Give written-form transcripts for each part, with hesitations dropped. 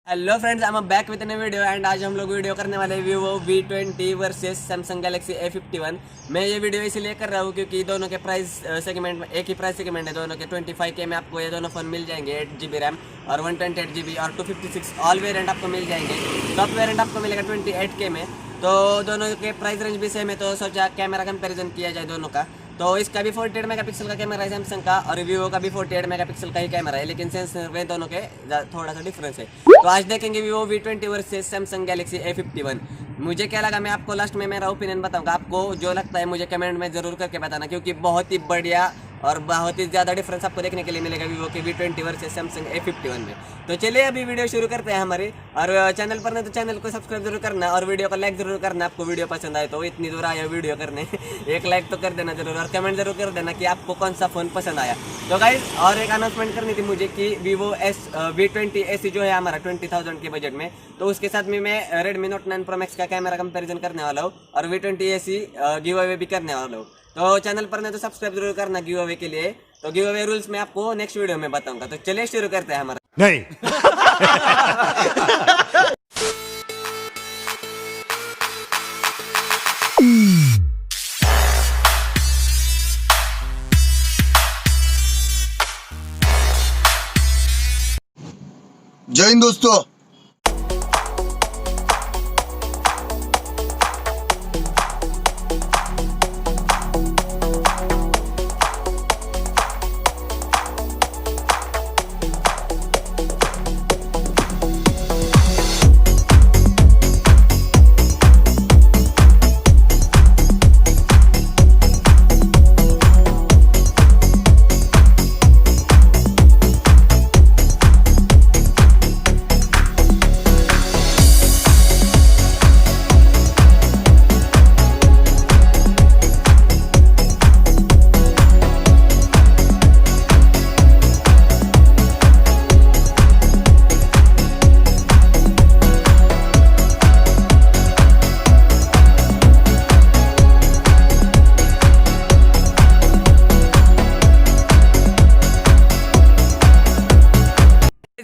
Hello friends, I am back with new video and आज हम लोग वीडियो करने वाले Vivo V20 versus Samsung Galaxy A51। मैं ये वीडियो इसलिए कर रहा हूँ क्योंकि दोनों के प्राइस सेगमेंट में एक ही प्राइस सेगमेंट है। दोनों के 25K में आपको ये दोनों फ़ोन मिल जाएंगे, 8GB रैम और 128GB और 256 ऑल वेरिएंट आपको मिल जाएंगे। टॉप वेरिएंट आपको मिलेगा 28K में। तो दोनों के प्राइस रेंज भी सेम है, तो सोचा कैमरा कंपेरिजन किया जाए दोनों का। तो इसका भी 48 मेगापिक्सल का कैमरा है सैमसंग का, और Vivo का भी 48 मेगापिक्सल का ही कैमरा है, लेकिन सेंसर में दोनों के थोड़ा सा डिफरेंस है। तो आज देखेंगे Vivo V20 versus Samsung Galaxy A51। मुझे क्या लगा मैं आपको लास्ट में मेरा ओपिनियन बताऊंगा। आपको जो लगता है मुझे कमेंट में ज़रूर करके बताना, क्योंकि बहुत ही बढ़िया और बहुत ही ज़्यादा डिफरेंस आपको देखने के लिए मिलेगा Vivo के V20 वर्सेस Samsung A51 में। तो चलिए अभी वीडियो शुरू करते हैं हमारी। और चैनल पर नहीं तो चैनल को सब्सक्राइब जरूर करना और वीडियो को लाइक जरूर करना। आपको वीडियो पसंद आए तो इतनी दूर आया वीडियो करने एक लाइक तो कर देना जरूर, और कमेंट जरूर कर देना कि आपको कौन सा फ़ोन पसंद आया। तो गाइस और एक अनाउंसमेंट करनी थी मुझे कि Vivo V20 ऐसी जो है हमारा 20,000 के बजट में, तो उसके साथ में मैं Redmi Note 9 Pro Max का कैमरा कंपैरिजन करने वाला हूँ और V20 ऐसी गिव अवे भी करने वाला हूँ। तो चैनल पर नहीं तो सब्सक्राइब जरूर करना गिव अवे के लिए। तो गिव अवे रूल्स मैं आपको नेक्स्ट वीडियो में बताऊंगा। तो चलिए शुरू करते हैं हमारा। नहीं जय हिंद दोस्तों।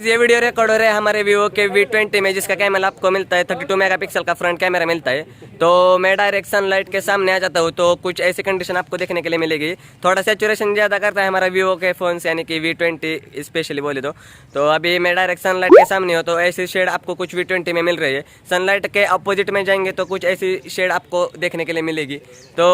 ये वीडियो रिकॉर्ड हो रहा है हमारे Vivo के V20 में, जिसका कैमरा आपको मिलता है 32 मेगापिक्सल का फ्रंट कैमरा मिलता है। तो मैं डायरेक्ट सनलाइट के सामने आ जाता हूँ तो कुछ ऐसी कंडीशन आपको देखने के लिए मिलेगी। थोड़ा सैचुरेशन ज़्यादा करता है हमारा Vivo के फ़ोन से, यानी कि V20 स्पेशली बोले तो अभी मैं डायरेक्ट सनलाइट के सामने हो तो ऐसी शेड आपको कुछ V20 में मिल रही है। सनलाइट के अपोजिट में जाएंगे तो कुछ ऐसी शेड आपको देखने के लिए मिलेगी। तो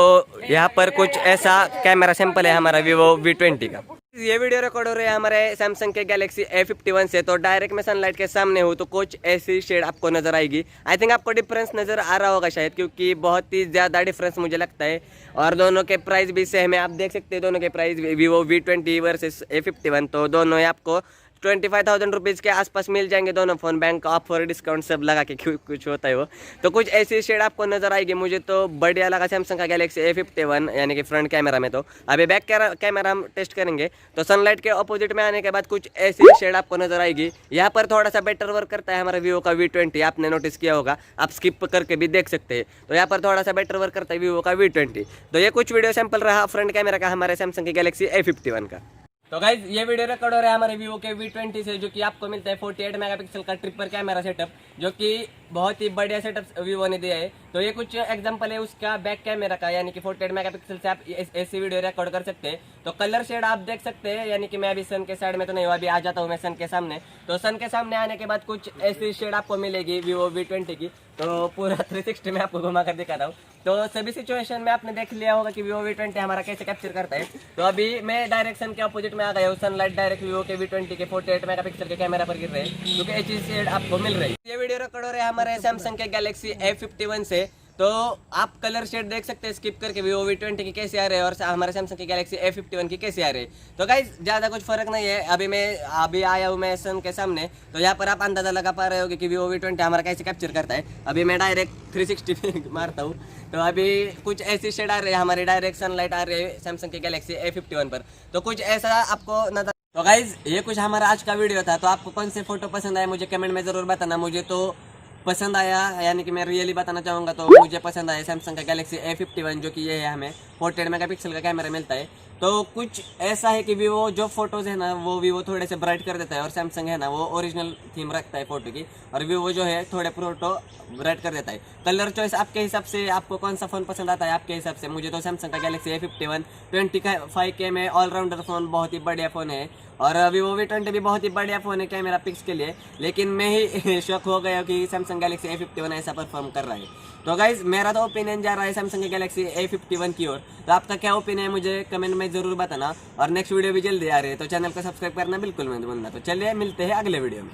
यहाँ पर कुछ ऐसा कैमरा सैंपल है हमारा Vivo V20 का। ये वीडियो रिकॉर्ड हो रहा है हमारे सैमसंग के गैलेक्सी A51 से। तो डायरेक्ट मैं सनलाइट के सामने हूँ तो कुछ ऐसी शेड आपको नज़र आएगी। आई थिंक आपको डिफरेंस नज़र आ रहा होगा शायद, क्योंकि बहुत ही ज़्यादा डिफरेंस मुझे लगता है। और दोनों के प्राइस भी सेम है, आप देख सकते हैं दोनों के price Vivo V20 versus A51। तो दोनों ही आपको 25,000 रुपीज़ के आसपास मिल जाएंगे दोनों फ़ोन, बैंक ऑफर डिस्काउंट सब लगा के कुछ होता है वो। तो कुछ ऐसी शेड आपको नज़र आएगी। मुझे तो बढ़िया लगा सैमसंग का गैलेक्सी A51 यानी कि फ्रंट कैमरा में। तो अभी बैक कैमरा हम टेस्ट करेंगे। तो सनलाइट के अपोजिट में आने के बाद कुछ ऐसी शेड आपको नज़र आएगी। यहाँ पर थोड़ा सा बेटर वर्क करता है हमारा Vivo का V20, आपने नोटिस किया होगा, आप स्किप करके भी देख सकते हैं। तो यहाँ पर थोड़ा सा बेटर वर्क करता है Vivo का V20। तो ये कुछ वीडियो सैंपल रहा फ्रंट कैमरा का हमारे सैमसंग के गैलेक्सी A51 का। तो गाइज ये वीडियो रिकॉर्ड हो रहा है हमारे Vivo के V20 से, जो कि आपको मिलता है 48 मेगापिक्सल का ट्रिपल कैमरा सेटअप, जो कि बहुत ही बढ़िया सेटअप Vivo ने दिया है। तो ये कुछ एग्जांपल है उसका बैक कैमरा का, यानी कि 48 मेगापिक्सल से आप ऐसी वीडियो रिकॉर्ड कर सकते हैं। तो कलर शेड आप देख सकते हैं, यानी कि मैं अभी सन के साइड में तो नहीं हूँ, अभी आ जाता हूँ मैं सन के सामने। तो सन के सामने आने के बाद कुछ ऐसी शेड आपको मिलेगी Vivo V20 की। तो पूरा 360 में आपको घुमा कर दिखाता हूँ। तो सभी सिचुएशन में आपने देख लिया होगा कि Vivo V20 हमारा कैसे कैप्चर करता है। तो अभी मैं डायरेक्शन के अपोजिट में आ गया हूँ। सनलाइट डायरेक्ट Vivo के V20 के 48 मेगापिक्सल के कैमरा पर गिर रहे हैं, क्योंकि ये चीज शेड आपको मिल रही है। ये वीडियो रिकॉर्ड हो रहा है हमारे सैमसंग के गैलेक्सी A51 से। तो आप कलर शेड देख सकते हैं स्किप करके Vivo V20 की कैसे आ रहे हैं और हमारे सैमसंग के गैलेक्सी A51 की कैसे आ रहे हैं। तो गाइज ज़्यादा कुछ फर्क नहीं है। अभी आया हूँ मैं सन के सामने, तो यहाँ पर आप अंदाजा लगा पा रहे होगे कि Vivo V20 हमारा कैसे कैप्चर करता है। अभी मैं डायरेक्ट 360 पे मारता हूँ तो अभी कुछ ऐसी शेड आ रही है हमारी, डायरेक्ट सनलाइट आ रही है सैमसंग के गैलेक्सी A51 पर। तो कुछ ऐसा आपको नजर। तो गाइज ये कुछ हमारा आज का वीडियो था। तो आपको कौन से फोटो पसंद आए मुझे कमेंट में ज़रूर बताना। मुझे तो पसंद आया, यानी कि मैं रियली बताना चाहूँगा तो मुझे पसंद आया सैमसंग का गैलेक्सी A51, जो कि ये है हमें 48 मेगापिक्सल का कैमरा मिलता है। तो कुछ ऐसा है कि वीवो जो फोटोज है ना वो वीवो थोड़े से ब्राइट कर देता है, और सैमसंग है ना वो ओरिजिनल थीम रखता है फोटो की, और वीवो जो है थोड़े फोटो ब्राइट कर देता है। कलर चॉइस आपके हिसाब से, आपको कौन सा फोन पसंद आता है आपके हिसाब से। मुझे तो सैमसंग का गैलेक्सी A51 25K में ऑलराउंडर फोन बहुत ही बढ़िया फोन है, और वीवो V20 भी बहुत ही बढ़िया फोन है कैमरा पिक्स के लिए, लेकिन मैं ही शौक हो गया कि सैमसंग गैलेक्सी A51 ऐसा परफॉर्म कर रहा है। तो गाइज मेरा तो ओपिनियन जा रहा है सैमसंग गैलेक्सी A51 की ओर। तो आपका क्या ओपिनियन है मुझे कमेंट में जरूर बताना, और नेक्स्ट वीडियो भी जल्दी आ रही है, तो चैनल को सब्सक्राइब करना बिल्कुल मत भूलना। तो चलिए मिलते हैं अगले वीडियो में।